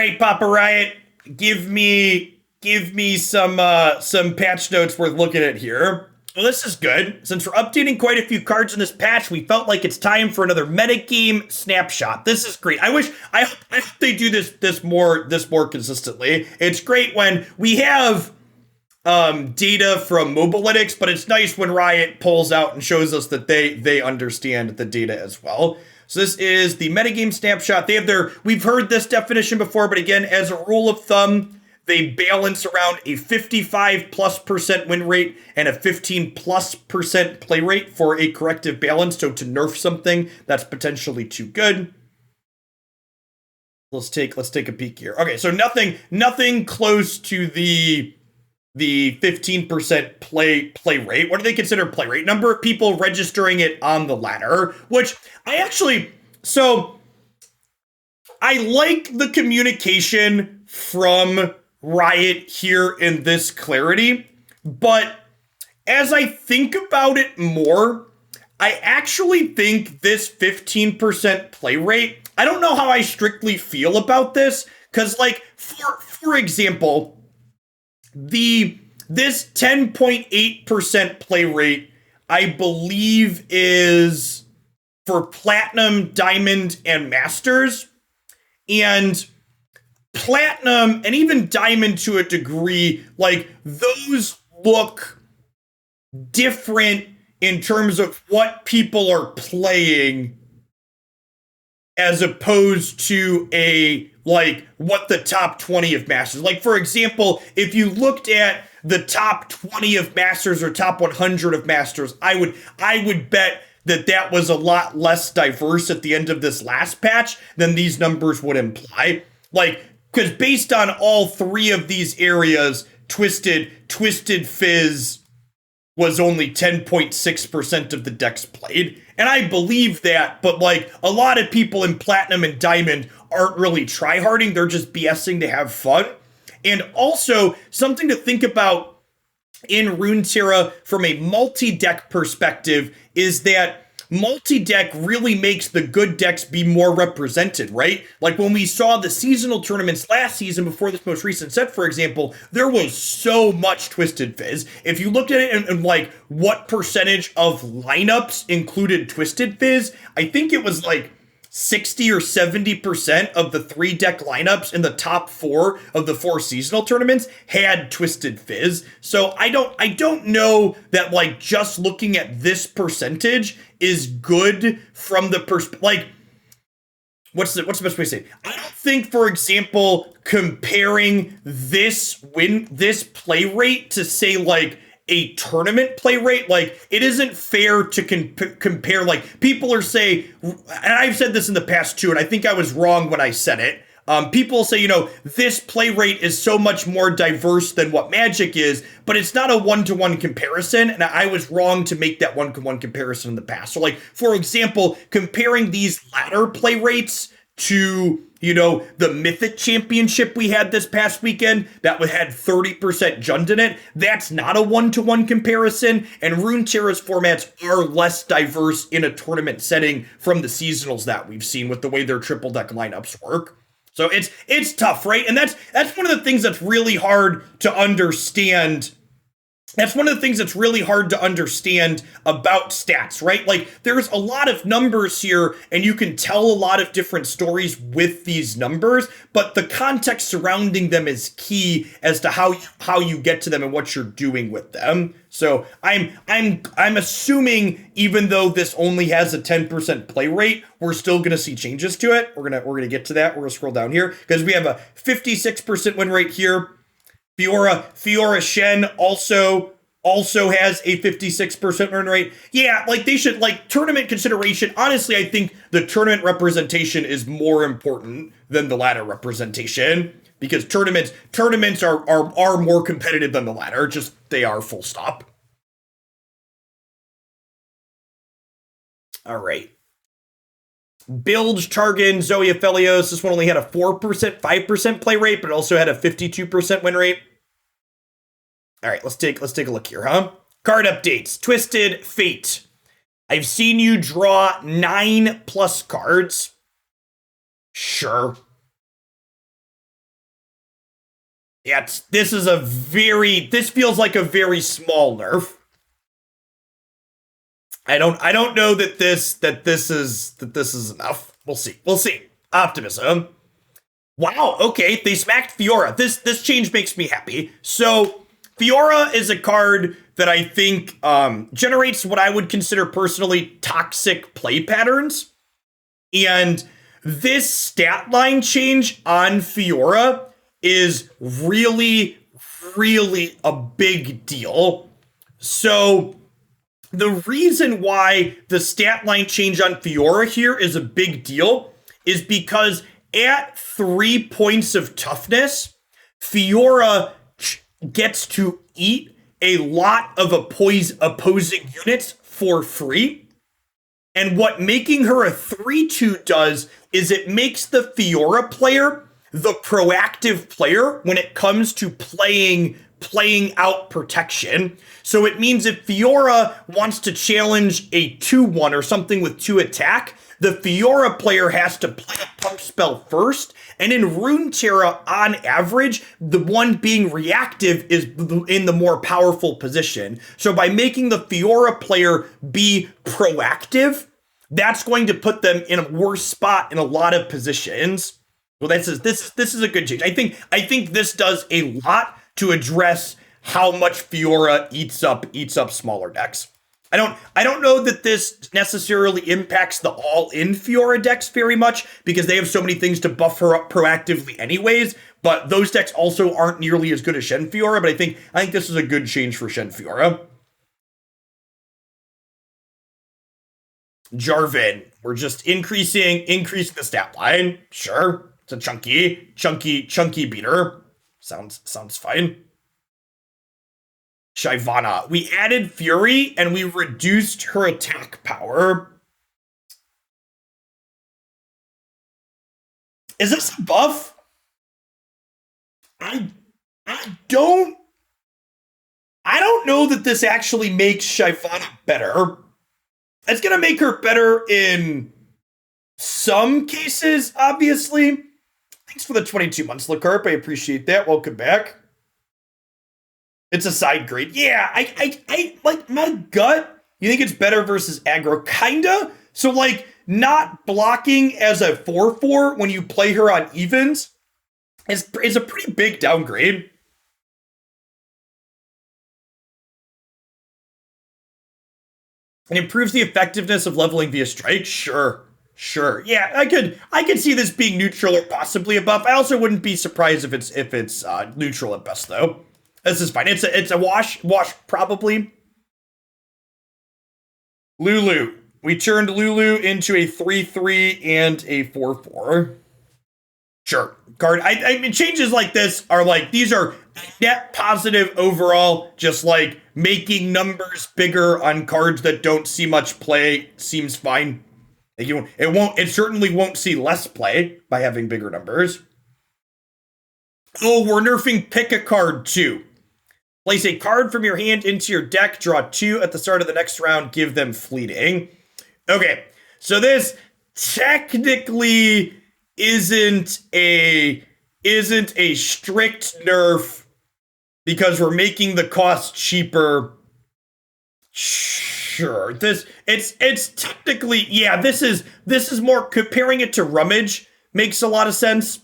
right, Papa Riot, give me some patch notes worth looking at here. Well, this is good. Since we're updating quite a few cards in this patch, we felt like it's time for another metagame snapshot. This is great. I hope they do this more consistently. It's great when we have data from Mobalytics, but it's nice when Riot pulls out and shows us that they understand the data as well. So this is the metagame snapshot. We've heard this definition before, but again, as a rule of thumb, they balance around a 55+% win rate and a 15+% play rate for a corrective balance. So to nerf something that's potentially too good. Let's take a peek here. Okay, so nothing close to the 15% play rate. What do they consider play rate? Number of people registering it on the ladder, which I like the communication from Riot here in this clarity, but as I think about it more, I actually think this 15% play rate, I don't know how I strictly feel about this, because like, for example, this 10.8% play rate, I believe, is for Platinum, Diamond, and Masters. And Platinum and even Diamond to a degree, like, those look different in terms of what people are playing as opposed to what the top 20 of Masters. Like, for example, if you looked at the top 20 of Masters or top 100 of Masters, I would bet that was a lot less diverse at the end of this last patch than these numbers would imply. Like, because based on all three of these areas, Twisted Fizz was only 10.6% of the decks played. And I believe that, but like a lot of people in Platinum and Diamond aren't really tryharding, they're just BSing to have fun. And also, something to think about in Runeterra from a multi-deck perspective is that multi-deck really makes the good decks be more represented, right? Like when we saw the seasonal tournaments last season before this most recent set, for example, there was so much Twisted Fizz. If you looked at it and like what percentage of lineups included Twisted Fizz, I think it was like 60 or 70% of the 3-deck lineups in the top 4 of the 4 seasonal tournaments had Twisted Fizz. So I don't know that like just looking at this percentage is good from the perspective. Like, what's the best way to say it? I don't think, for example, comparing this play rate to say like a tournament play rate, like it isn't fair to compare. Like people are saying, and I've said this in the past too, and I think I was wrong when I said it. People say, this play rate is so much more diverse than what Magic is, but it's not a one-to-one comparison, and I was wrong to make that one-to-one comparison in the past. So like, for example, comparing these ladder play rates to, the Mythic Championship we had this past weekend that had 30% Jund in it, that's not a one-to-one comparison, and Runeterra's formats are less diverse in a tournament setting from the seasonals that we've seen with the way their triple deck lineups work. So it's tough, right? And that's one of the things that's really hard to understand. That's one of the things that's really hard to understand about stats, right? Like, there's a lot of numbers here, and you can tell a lot of different stories with these numbers, but the context surrounding them is key as to how you get to them and what you're doing with them. So I'm assuming, even though this only has a 10% play rate, we're still going to see changes to it. We're gonna get to that. We're gonna scroll down here because we have a 56% win rate here. Fiora Shen also has a 56% win rate. Yeah, like they should, like, tournament consideration. Honestly, I think the tournament representation is more important than the ladder representation because tournaments are more competitive than the ladder. Just they are, full stop. All right. Bilge, Targan, Zoe, Aphelios. This one only had a 5% play rate, but it also had a 52% win rate. All right, let's take a look here, huh? Card updates. Twisted Fate. I've seen you draw 9+ cards. Sure. Yeah, this feels like a very small nerf. I don't know that this is enough. We'll see. We'll see. Optimism. Wow, okay, they smacked Fiora. This change makes me happy. So Fiora is a card that I think generates what I would consider personally toxic play patterns. And this stat line change on Fiora is really, really a big deal. So the reason why the stat line change on Fiora here is a big deal is because at 3 points of toughness, Fiora gets to eat a lot of opposing units for free. And what making her a 3/2 does is it makes the Fiora player the proactive player when it comes to playing out protection. So it means if Fiora wants to challenge a 2/1 or something with 2 attack, the Fiora player has to play a pump spell first. And in Runeterra, on average, the one being reactive is in the more powerful position. So by making the Fiora player be proactive, that's going to put them in a worse spot in a lot of positions. Well, this is a good change. I think this does a lot to address how much Fiora eats up smaller decks. I don't know that this necessarily impacts the all-in Fiora decks very much because they have so many things to buff her up proactively anyways, but those decks also aren't nearly as good as Shen Fiora, but I think this is a good change for Shen Fiora. Jarvan, we're just increasing the stat line. Sure. It's a chunky beater. Sounds fine. Shyvana. We added Fury and we reduced her attack power. Is this a buff? I don't know that this actually makes Shyvana better. It's gonna make her better in some cases, obviously. Thanks for the 22 months, LeCarp. I appreciate that. Welcome back. It's a side grade. Yeah, I like my gut. You think it's better versus aggro? Kinda. So, like, not blocking as a 4/4 when you play her on evens is a pretty big downgrade. It improves the effectiveness of leveling via strike. Sure. Yeah, I could see this being neutral or possibly a buff. I also wouldn't be surprised if it's neutral at best, though. This is fine. It's a wash probably. Lulu. We turned Lulu into a 3/3 and a 4/4. Sure. Card. I mean, changes like this are like, these are net positive overall, just like making numbers bigger on cards that don't see much play seems fine. It certainly won't see less play by having bigger numbers. Oh, we're nerfing pick a card too. Place a card from your hand into your deck, draw 2 at the start of the next round, give them fleeting. Okay, so this technically isn't a strict nerf because we're making the cost cheaper. Sure, it's technically, yeah, this is more, comparing it to Rummage makes a lot of sense.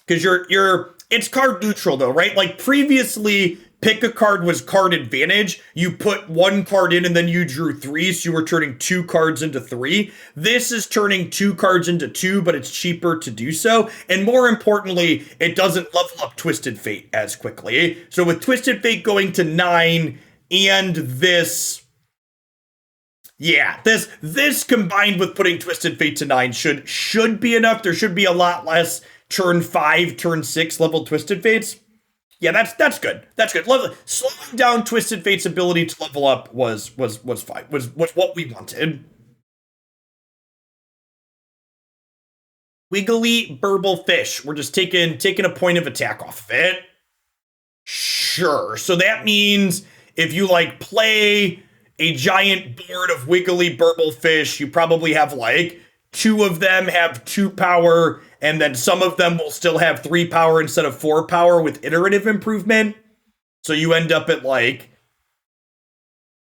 Because it's card neutral though, right? Like previously, pick a card was card advantage. You put 1 card in and then you drew 3, so you were turning 2 cards into 3. This is turning 2 cards into 2, but it's cheaper to do so. And more importantly, it doesn't level up Twisted Fate as quickly. So with Twisted Fate going to 9 and this, yeah, this combined with putting Twisted Fate to 9 should be enough. There should be a lot less turn 5, turn 6 level Twisted Fates. Yeah, that's good. That's good. Slowing down Twisted Fate's ability to level up was fine. Was what we wanted. Wiggly Burble Fish. We're just taking a point of attack off of it. Sure. So that means if you like play a giant board of Wiggly Burble Fish, you probably have like 2 of them have 2 power, and then some of them will still have 3 power instead of 4 power with iterative improvement. So you end up at like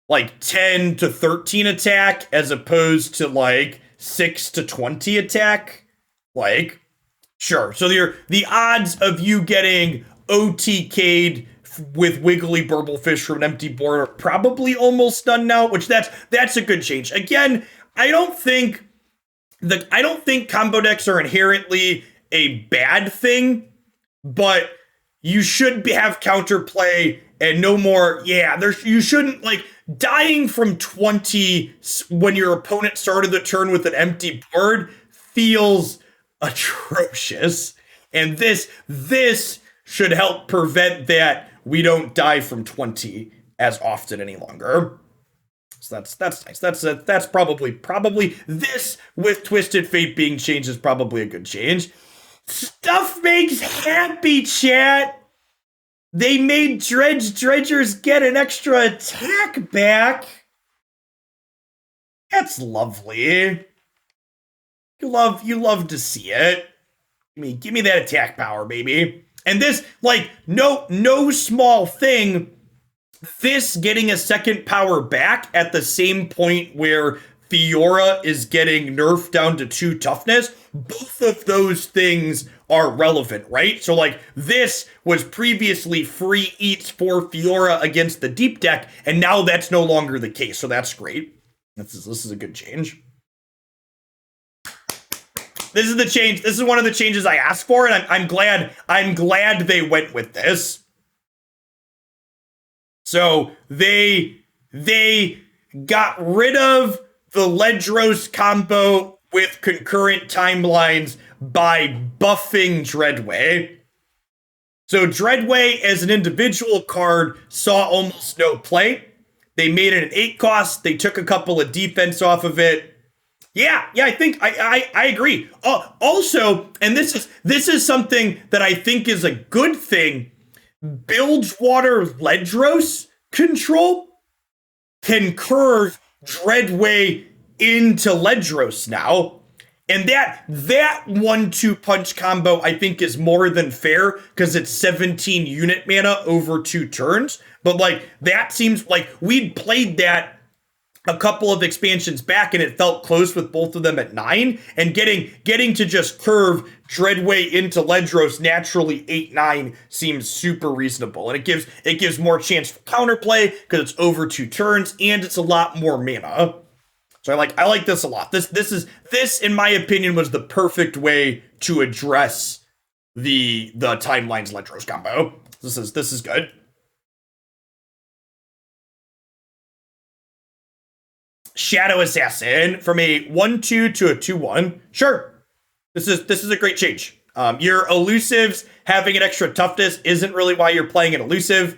10 to 13 attack as opposed to like 6 to 20 attack. Like, sure. So the odds of you getting OTK'd with Wiggly Burblefish from an empty board are probably almost none now, which that's a good change. Again, I don't think combo decks are inherently a bad thing, but you should have counterplay and no more. Yeah, you shouldn't like dying from 20 when your opponent started the turn with an empty board feels atrocious. And this should help prevent that we don't die from 20 as often any longer. So that's nice. That's probably this with Twisted Fate being changed is probably a good change. Stuff makes happy, chat. They made Dredgers get an extra attack back. That's lovely. You love to see it. Give me that attack power, baby. And this, like, no small thing. This getting a second power back at the same point where Fiora is getting nerfed down to 2 toughness, both of those things are relevant, right? So, like, this was previously free eats for Fiora against the deep deck, and now that's no longer the case, so that's great. This is a good change. This is the change. This is one of the changes I asked for, and I'm glad they went with this. So they got rid of the Ledros combo with concurrent timelines by buffing Dreadway. So Dreadway as an individual card saw almost no play. They made it an 8 cost. They took a couple of defense off of it. Yeah, I think I agree. Also, and this is something that I think is a good thing. Bilgewater Ledros control can curve Dreadway into Ledros now. And that 1-2 punch combo I think is more than fair because it's 17 unit mana over 2 turns. But like that seems like we'd played that a couple of expansions back and it felt close with both of them at 9, and getting to just curve Dreadway into Ledros naturally 8-9 seems super reasonable, and it gives more chance for counterplay because it's over 2 turns and it's a lot more mana. So I like this a lot. This in my opinion was the perfect way to address the timelines Ledros combo. This is good. Shadow Assassin from a 1-2 to a 2-1. Sure. This is a great change. Your elusives having an extra toughness isn't really why you're playing an elusive.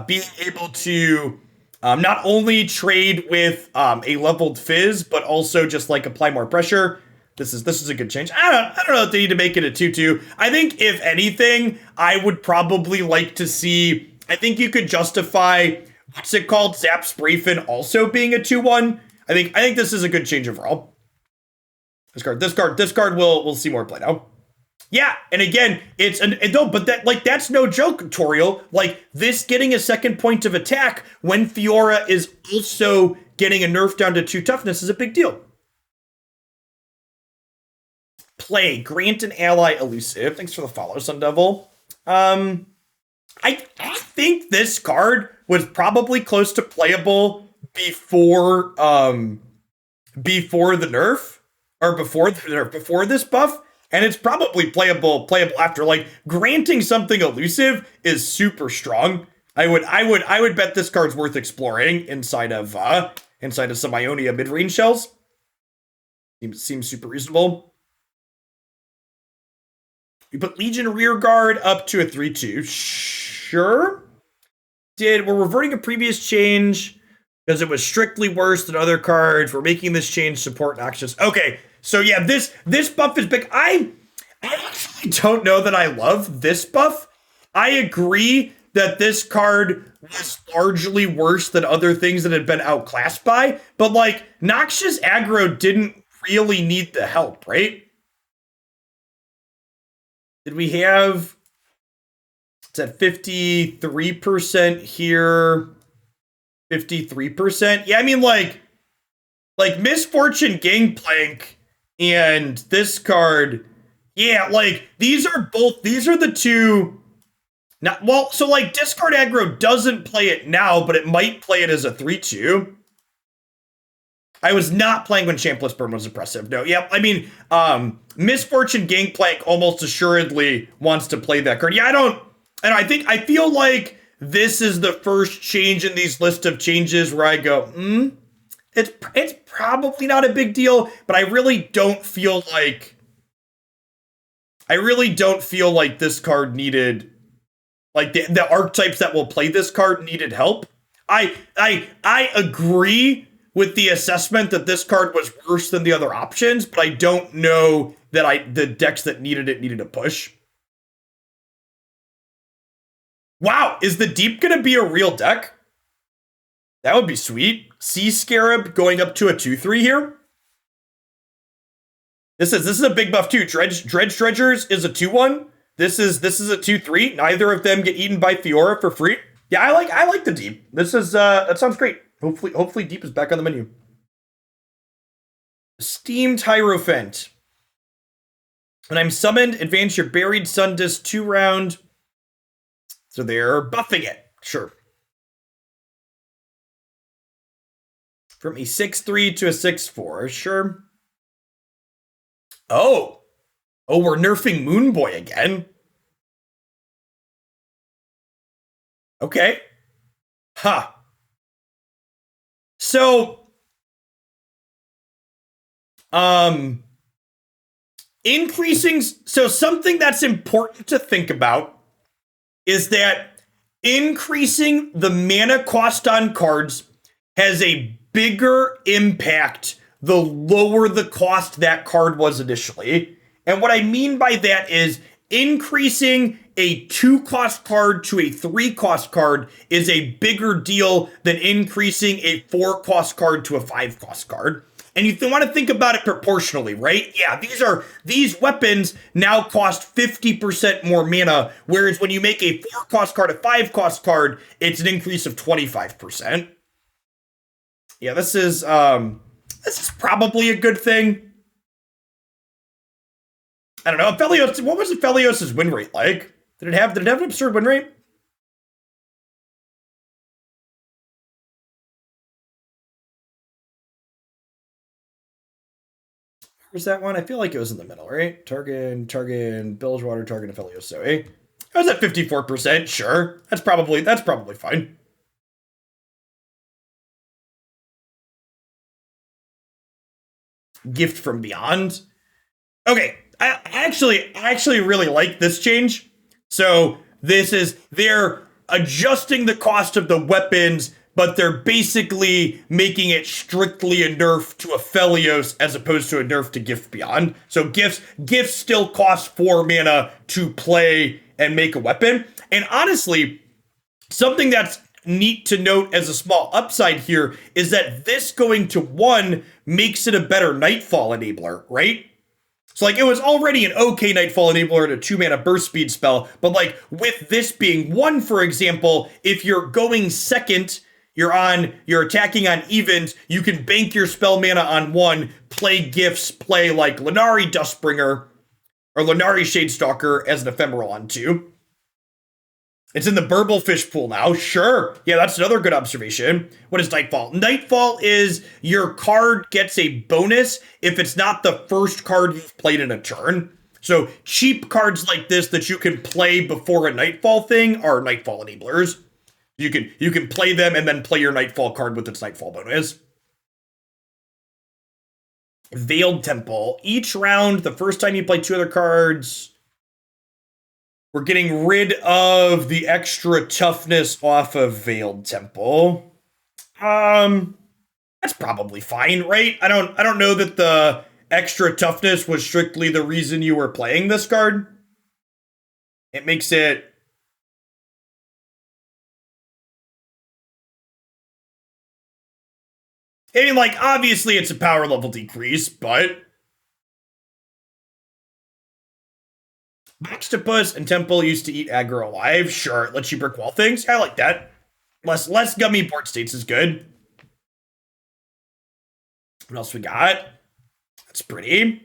Being able to not only trade with a leveled fizz, but also just like apply more pressure. This is a good change. I don't know if they need to make it a 2-2. I think if anything, I would probably like to see. I think you could justify what's it called? Zap Sprayfin also being a 2-1. I think this is a good change overall. This card will see more play now. Yeah, and again, that's no joke, Toriel. Like this getting a second point of attack when Fiora is also getting a nerf down to 2 toughness is a big deal. Play, grant an ally elusive. Thanks for the follow, Sun Devil. I think this card was probably close to playable before the nerf, or before this buff, and it's probably playable after. Like granting something elusive is super strong. I would bet this card's worth exploring inside of some Ionia mid-range shells. Seems super reasonable. We put Legion Rearguard up to a 3-2. Sure. We're reverting a previous change because it was strictly worse than other cards. We're making this change support Noxious. Okay, so yeah, this buff is big. I actually don't know that I love this buff. I agree that this card was largely worse than other things that had been outclassed by, but like Noxious aggro didn't really need the help, right? Did we have... It's at 53% here. 53%. Yeah, I mean, like Misfortune Gangplank and this card. Yeah, like, these are the two. Not, well, so, like, Discard Aggro doesn't play it now, but it might play it as a 3-2. I was not playing when Champless Burn was oppressive. No, yeah, I mean, Misfortune Gangplank almost assuredly wants to play that card. Yeah, I feel like this is the first change in these list of changes where I go, it's probably not a big deal, but I really don't feel like this card needed, like, the archetypes that will play this card needed help. I agree with the assessment that this card was worse than the other options, but I don't know that the decks that needed a push. Wow, is the Deep gonna be a real deck? That would be sweet. Sea Scarab going up to a 2-3 here. This is a big buff too. Dredgers is a 2-1. This is a 2-3. Neither of them get eaten by Fiora for free. Yeah, I like the Deep. This is that sounds great. Hopefully Deep is back on the menu. Steamed Hierophant. When I'm summoned, advance your Buried Sundust 2-round. So they're buffing it. Sure. From a 6-3 to a 6-4. Sure. Oh, we're nerfing Moon Boy again. Okay. Huh. So, increasing, so something that's important to think about is that increasing the mana cost on cards has a bigger impact the lower the cost that card was initially. And what I mean by that is increasing a 2-cost card to a 3-cost card is a bigger deal than increasing a 4-cost card to a 5-cost card. And you want to think about it proportionally, right? Yeah, these weapons now cost 50% more mana, whereas when you make a 4-cost card a 5-cost card, it's an increase of 25%. Yeah, this is probably a good thing. I don't know. Aphelios, what was Aphelios' win rate like? Did it have an absurd win rate? Where's that one? I feel like it was in the middle, right? Targan, Bilgewater, Targan, Aphelios. So, it was at 54%. Sure, that's probably fine. Gift from Beyond. Okay, I actually really like this change. So they're adjusting the cost of the weapons, but they're basically making it strictly a nerf to Aphelios as opposed to a nerf to Gift Beyond. So gifts still cost 4 mana to play and make a weapon. And honestly, something that's neat to note as a small upside here is that this going to 1 makes it a better Nightfall enabler, right? So, like, it was already an okay Nightfall enabler and a 2-mana burst speed spell, but, like, with this being 1, for example, if you're going second, you're attacking on evens, you can bank your spell mana on 1, play gifts, play, like, Lunari Dustbringer, or Lunari Shadestalker as an ephemeral on 2. It's in the Burblefish pool now. Sure. Yeah, that's another good observation. What is Nightfall? Nightfall is your card gets a bonus if it's not the first card you've played in a turn. So cheap cards like this that you can play before a Nightfall thing are Nightfall enablers. You can play them and then play your Nightfall card with its Nightfall bonus. Veiled Temple. Each round, the first time you play 2 other cards, we're getting rid of the extra toughness off of Veiled Temple. That's probably fine, right? I don't know that the extra toughness was strictly the reason you were playing this card. It makes it... I mean, like, obviously it's a power level decrease, but... Octopus and Temple used to eat aggro alive. Sure, lets you brick wall things. I like that. Less gummy board states is good. What else we got? That's pretty.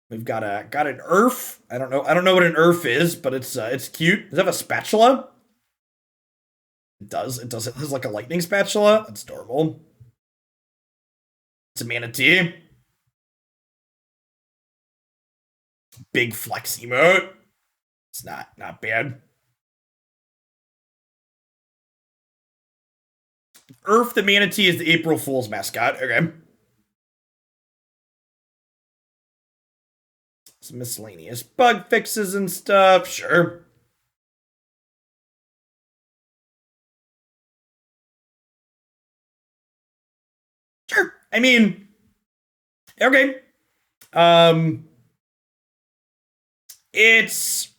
We've got an earth. I don't know what an earth is, but it's cute. Does it have a spatula? It does. It has like a lightning spatula. That's adorable. It's a manatee. Big flex emote. It's not bad. Earth the manatee is the April Fool's mascot. Okay. Some miscellaneous bug fixes and stuff. Sure. Sure. I mean, okay. It's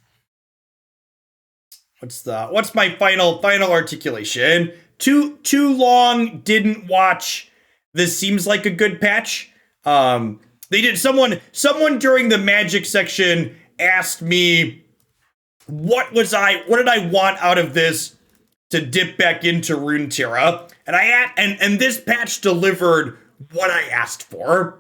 what's my final articulation? Too long, didn't watch. This seems like a good patch. They did someone during the Magic section asked me what did I want out of this to dip back into Runeterra, and this patch delivered what I asked for.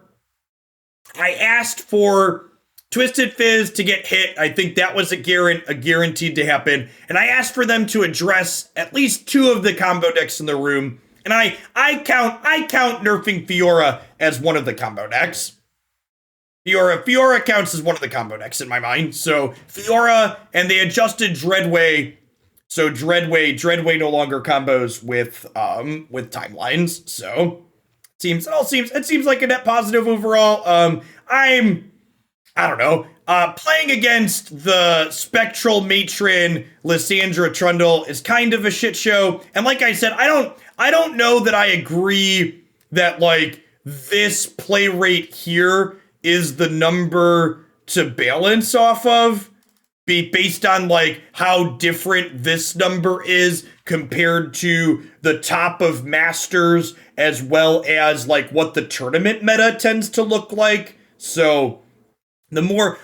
I asked for Twisted Fizz to get hit. I think that was a guaranteed to happen. And I asked for them to address at least 2 of the combo decks in the room. And I count nerfing Fiora as one of the combo decks. Fiora counts as one of the combo decks in my mind. So Fiora, and they adjusted Dreadway. So Dreadway no longer combos with timelines. So it seems like a net positive overall. I don't know. Playing against the Spectral Matron Lysandra Trundle is kind of a shit show. And like I said, I don't know that I agree that like this play rate here is the number to balance off of, based on like how different this number is compared to the top of Masters, as well as like what the tournament meta tends to look like. So the more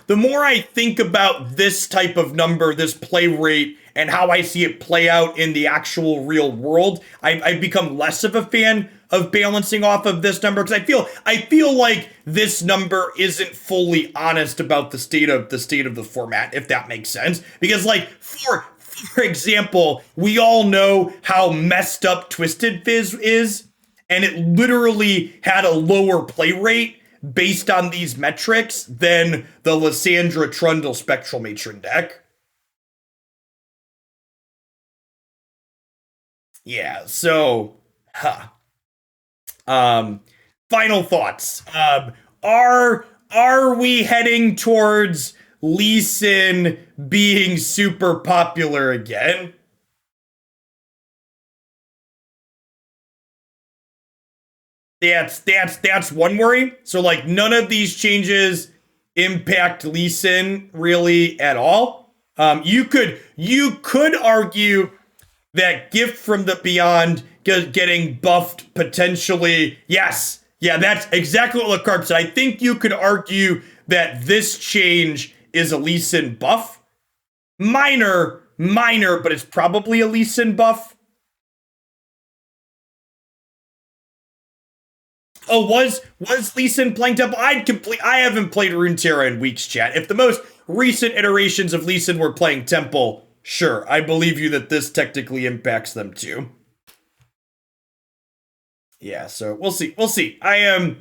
I think about this type of number, this play rate, and how I see it play out in the actual real world, I've become less of a fan of balancing off of this number, because I feel like this number isn't fully honest about the state of the format, if that makes sense. Because like for example, we all know how messed up Twisted Fizz is, and it literally had a lower play rate based on these metrics than the Lysandra Trundle Spectral Matron deck. Yeah, so, final thoughts. Are we heading towards Lee Sin being super popular again? That's one worry. So like none of these changes impact Lee Sin really at all. You could argue that Gift from the Beyond getting buffed potentially. Yes. Yeah, that's exactly what LeCarp said. I think you could argue that this change is a Lee Sin buff. Minor, but it's probably a Lee Sin buff. Oh, was Lee Sin playing Temple? I haven't played Runeterra in weeks, chat. If the most recent iterations of Lee Sin were playing Temple, sure, I believe you that this technically impacts them too. Yeah, so we'll see. I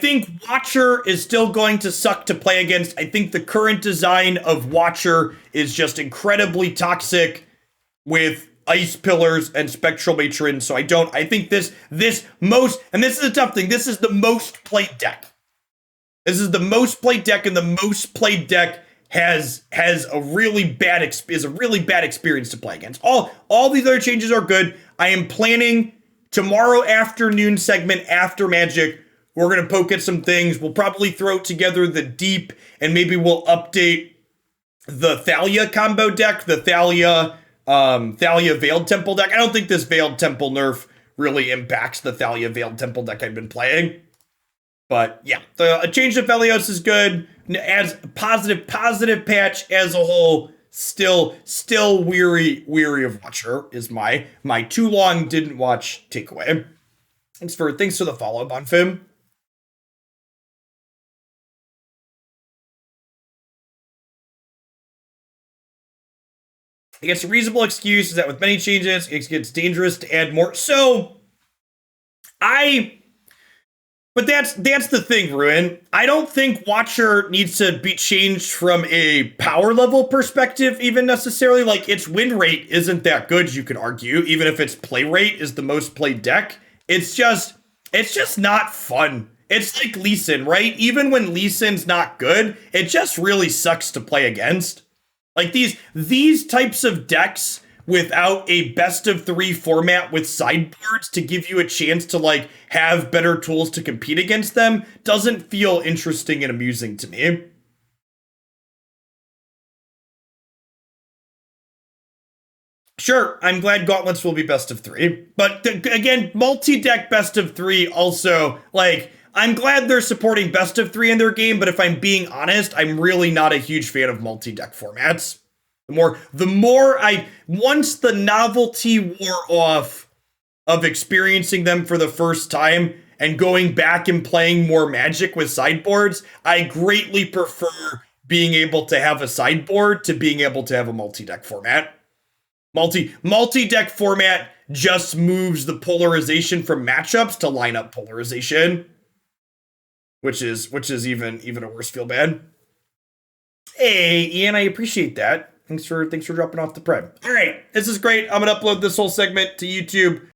think Watcher is still going to suck to play against. I think the current design of Watcher is just incredibly toxic with Ice Pillars and Spectral Matron, so I think this most, and this is a tough thing, this is the most played deck. This is the most played deck, and the most played deck has a really bad experience to play against. All these other changes are good. I am planning tomorrow afternoon segment after Magic. We're going to poke at some things. We'll probably throw together the Deep, and maybe we'll update the Thalia combo deck, the Thalia Veiled Temple deck. I don't think this Veiled Temple nerf really impacts the Thalia Veiled Temple deck I've been playing. But yeah, the change to Aphelios is good. As positive patch as a whole. Still weary of Watcher is my too long didn't watch takeaway. Thanks for the follow up on Fim. I guess a reasonable excuse is that with many changes, it gets dangerous to add more. But that's the thing, Ruin. I don't think Watcher needs to be changed from a power level perspective, even necessarily. Like, its win rate isn't that good, you could argue, even if its play rate is the most played deck. It's just not fun. It's like Lee Sin, right? Even when Lee Sin's not good, it just really sucks to play against. Like these types of decks without a best of 3 format with sideboards to give you a chance to like have better tools to compete against them doesn't feel interesting and amusing to me. Sure, I'm glad Gauntlets will be best of 3. But again, multi-deck best of 3 also, like, I'm glad they're supporting best of 3 in their game, but if I'm being honest, I'm really not a huge fan of multi-deck formats. Once the novelty wore off of experiencing them for the first time and going back and playing more Magic with sideboards, I greatly prefer being able to have a sideboard to being able to have a multi-deck format. Multi-deck format just moves the polarization from matchups to lineup polarization, which is even a worse feel bad. Hey, Ian, I appreciate that. Thanks for dropping off the prem. All right, this is great. I'm gonna upload this whole segment to YouTube.